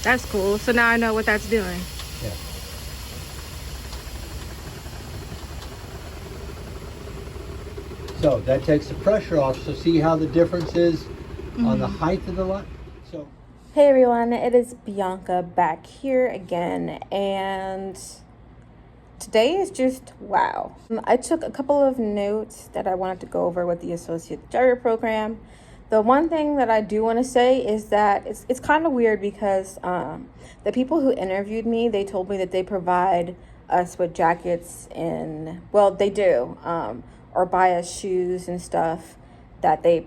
That's cool. So now I know what that's doing. Yeah. So that takes the pressure off. So see how the difference is on the height of the line? So. Hey everyone, it is Bianca back here again, and today is just wow. I took a couple of notes that I wanted to go over with the Associate Driver Program. The one thing that I do want to say is that it's kind of weird because the people who interviewed me, they told me that they provide us with jackets and, well, they do, or buy us shoes and stuff that they,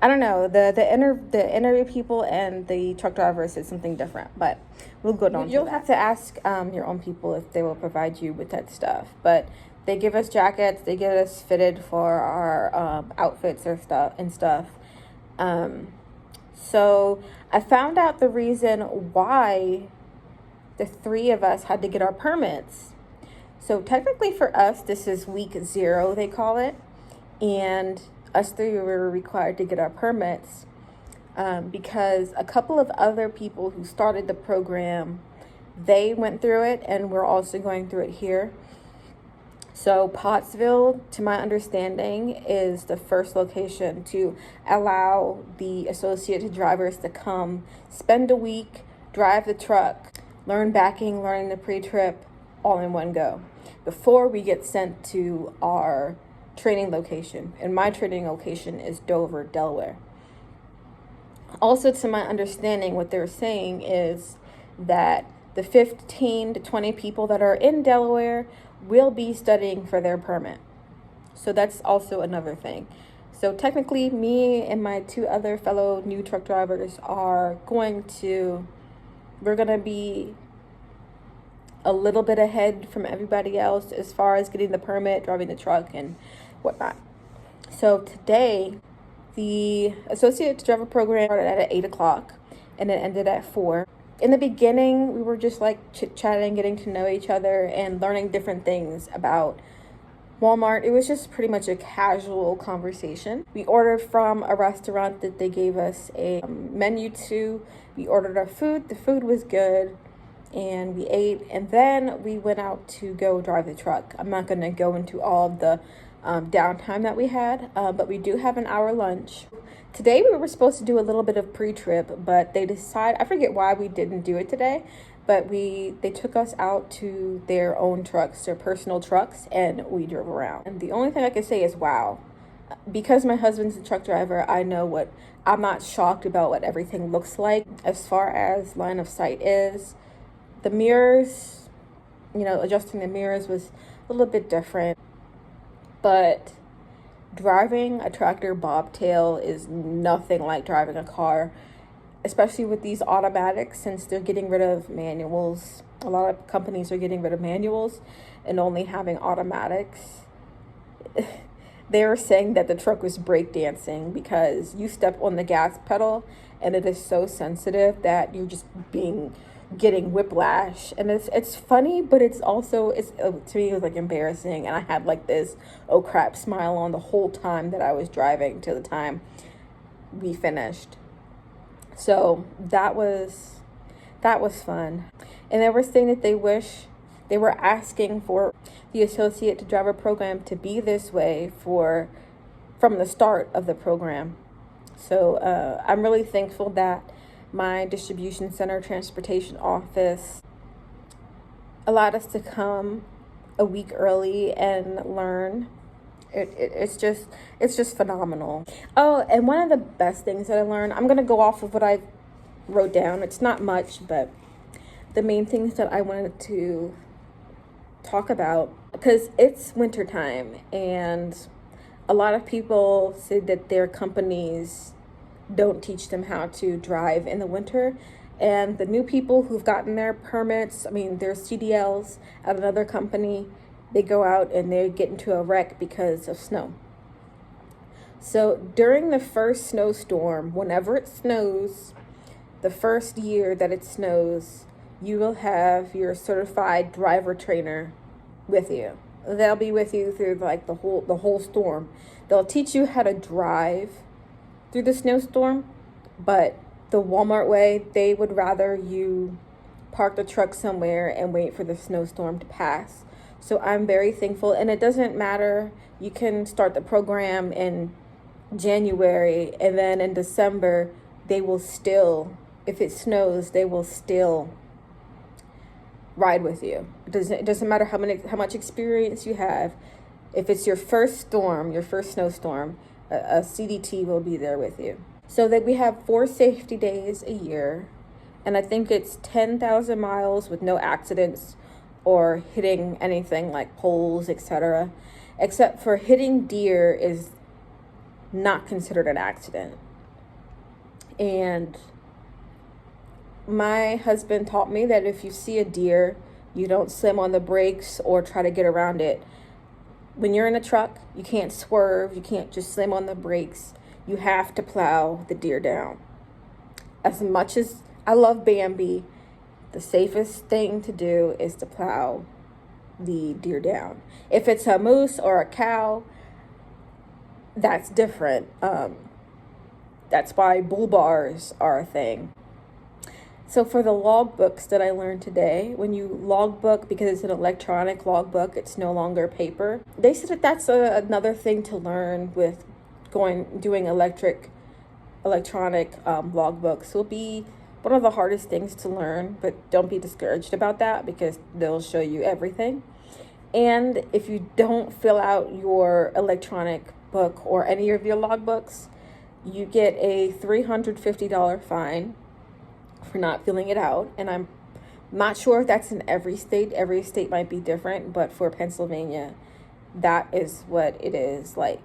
I don't know, the interview people and the truck drivers said something different, but we'll go on. You'll have to ask your own people if they will provide you with that stuff. But they give us jackets, they get us fitted for our outfits or stuff. So I found out the reason why the three of us had to get our permits. So technically for us, this is week 0, they call it, and us three were required to get our permits because a couple of other people who started the program, they went through it, and we're also going through it here. So Pottsville, to my understanding, is the first location to allow the associate drivers to come spend a week, drive the truck, learn backing, learning the pre-trip, all in one go, before we get sent to our training location. And my training location is Dover, Delaware. Also, to my understanding, what they're saying is that the 15 to 20 people that are in Delaware will be studying for their permit. So that's also another thing. So technically, me and my 2 other fellow new truck drivers are we're going to be a little bit ahead from everybody else as far as getting the permit, driving the truck, and whatnot. So today, the Associate Driver Program started at 8 o'clock and it ended at 4. In the beginning, we were just like chit-chatting, getting to know each other and learning different things about Walmart. It was just pretty much a casual conversation. We ordered from a restaurant that they gave us a menu to. We ordered our food. The food was good, and we ate, and then we went out to go drive the truck. I'm not going to go into all of the downtime that we had, but we do have an hour lunch. Today we were supposed to do a little bit of pre-trip, but they decided, I forget why we didn't do it today, but they took us out to their own trucks, their personal trucks, and we drove around. And the only thing I can say is wow. Because my husband's a truck driver, I'm not shocked about what everything looks like as far as line of sight is. The mirrors, adjusting the mirrors was a little bit different, but driving a tractor bobtail is nothing like driving a car, especially with these automatics, since they're getting rid of manuals. A lot of companies are getting rid of manuals and only having automatics. They were saying that the truck was breakdancing because you step on the gas pedal and it is so sensitive that you're just getting whiplash. And it's funny, but it's also, to me, it was like embarrassing, and I had like this oh crap smile on the whole time that I was driving to the time we finished. So that was fun. And they were saying that they were asking for the Associate Driver Program to be this way from the start of the program. So I'm really thankful that my distribution center transportation office allowed us to come a week early and learn. It's just phenomenal. Oh, and one of the best things that I learned, I'm going to go off of what I wrote down. It's not much, but the main things that I wanted to talk about, because it's wintertime and a lot of people say that their companies don't teach them how to drive in the winter. And the new people who've gotten their permits, their CDLs at another company, they go out and they get into a wreck because of snow. So during the first snowstorm, whenever it snows, the first year that it snows, you will have your certified driver trainer with you. They'll be with you through like the whole storm. They'll teach you how to drive through the snowstorm, but the Walmart way, they would rather you park the truck somewhere and wait for the snowstorm to pass. So I'm very thankful, and it doesn't matter. You can start the program in January, and then in December, they will still, if it snows, they will still ride with you. It doesn't matter how much experience you have. If it's your first storm, your first snowstorm, a CDT will be there with you. So that we have 4 safety days a year, and I think it's 10,000 miles with no accidents or hitting anything like poles, etc. Except for hitting deer is not considered an accident. And my husband taught me that if you see a deer, you don't slam on the brakes or try to get around it. When you're in a truck, you can't swerve, you can't just slam on the brakes. You have to plow the deer down. As much as I love Bambi, the safest thing to do is to plow the deer down. If it's a moose or a cow, that's different. That's why bull bars are a thing. So for the logbooks that I learned today, when you logbook, because it's an electronic logbook, it's no longer paper. They said that that's another thing to learn with doing electronic logbooks. Will be one of the hardest things to learn, but don't be discouraged about that because they'll show you everything. And if you don't fill out your electronic book or any of your logbooks, you get a $350 fine for not filling it out. And I'm not sure if that's in every state. Every state might be different, but for Pennsylvania, that is what it is like.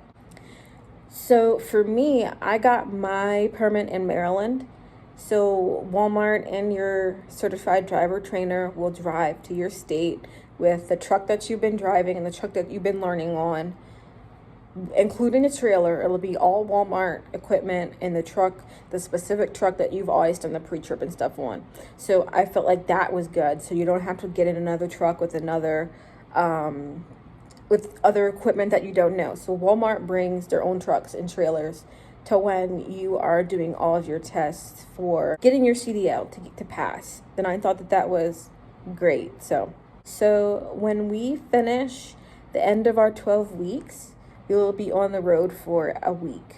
So for me, I got my permit in Maryland. So Walmart and your certified driver trainer will drive to your state with the truck that you've been driving and the truck that you've been learning on, including a trailer. It'll be all Walmart equipment in the truck, the specific truck that you've always done the pre-trip and stuff on. So I felt like that was good. So you don't have to get in another truck with with other equipment that you don't know. So Walmart brings their own trucks and trailers to when you are doing all of your tests for getting your CDL to pass. And I thought that was great. So when we finish the end of our 12 weeks, you'll be on the road for a week.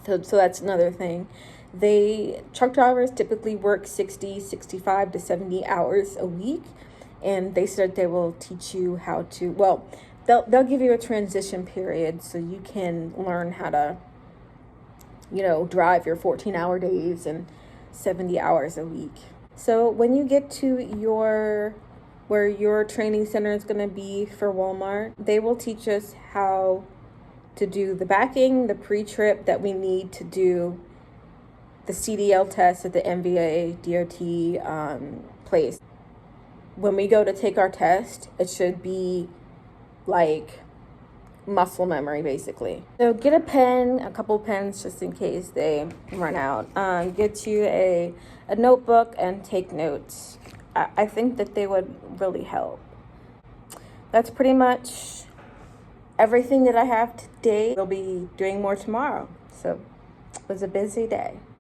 So that's another thing. Truck drivers typically work 65 to 70 hours a week, and they said they will teach you how to, they'll give you a transition period so you can learn how to, drive your 14-hour days and 70 hours a week. So when you get to where your training center is going to be for Walmart, they will teach us how to do the backing, the pre-trip that we need to do the CDL test at the MVA DOT place. When we go to take our test, it should be like muscle memory, basically. So get a pen, a couple pens, just in case they run out. Get you a notebook and take notes. I think that they would really help. That's pretty much everything that I have today. We'll be doing more tomorrow. So it was a busy day.